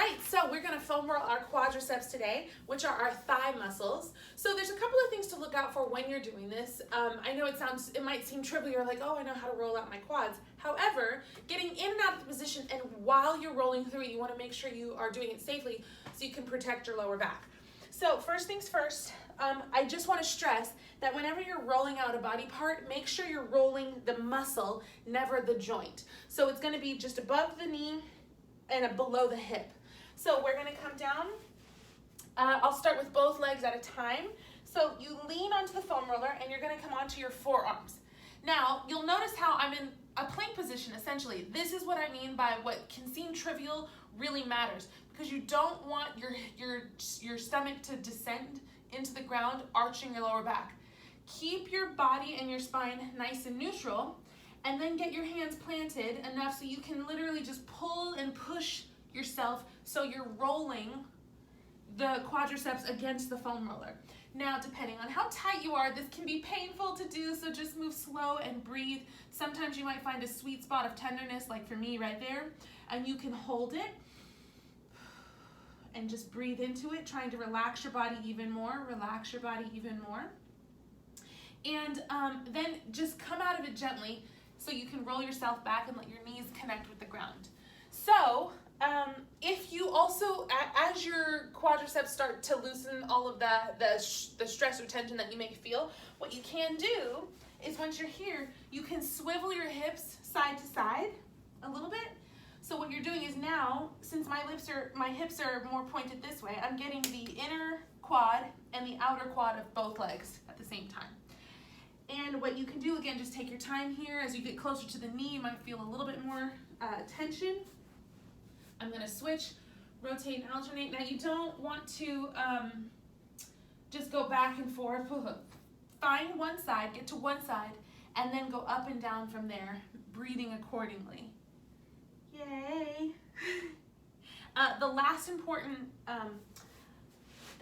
right, so we're gonna foam roll our quadriceps today, which are our thigh muscles. So there's a couple of things to look out for when you're doing this. I know it might seem trivial, you're like, oh, I know how to roll out my quads. However, getting in and out of the position, and while you're rolling through it, you wanna make sure you are doing it safely so you can protect your lower back. So first things first, I just wanna stress that whenever you're rolling out a body part, make sure you're rolling the muscle, never the joint. So it's gonna be just above the knee and below the hip. So we're gonna come down. I'll start with both legs at a time. So you lean onto the foam roller and you're gonna come onto your forearms. Now, you'll notice how I'm in a plank position, essentially. This is what I mean by what can seem trivial really matters, because you don't want your stomach to descend into the ground, arching your lower back. Keep your body and your spine nice and neutral, and then get your hands planted enough so you can literally just pull and push yourself so you're rolling the quadriceps against the foam roller. Now, depending on how tight you are, this can be painful to do, so just move slow and breathe. Sometimes you might find a sweet spot of tenderness, like for me right there, and you can hold it and just breathe into it, trying to relax your body even more, relax your body even more. And then just come out of it gently so you can roll yourself back and let your knees connect with the ground. So if you also, as your quadriceps start to loosen all of the stress or tension that you may feel, what you can do is once you're here, you can swivel your hips side to side a little bit. So what you're doing is now, since my hips are more pointed this way, I'm getting the inner quad and the outer quad of both legs at the same time. And what you can do, again, just take your time here. As you get closer to the knee, you might feel a little bit more tension. I'm gonna switch, rotate and alternate. Now you don't want to just go back and forth. Find one side, get to one side, and then go up and down from there, breathing accordingly. Yay. The last important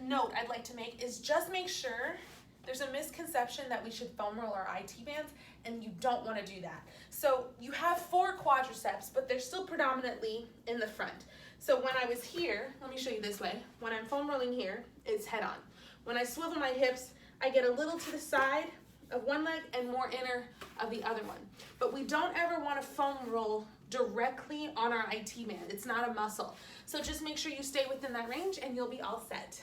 note I'd like to make is just make sure. There's a misconception that we should foam roll our IT bands, and you don't want to do that. So you have 4 quadriceps, but they're still predominantly in the front. So when I was here, let me show you this way. When I'm foam rolling here, it's head on. When I swivel my hips, I get a little to the side of one leg and more inner of the other one. But we don't ever want to foam roll directly on our IT band. It's not a muscle. So just make sure you stay within that range and you'll be all set.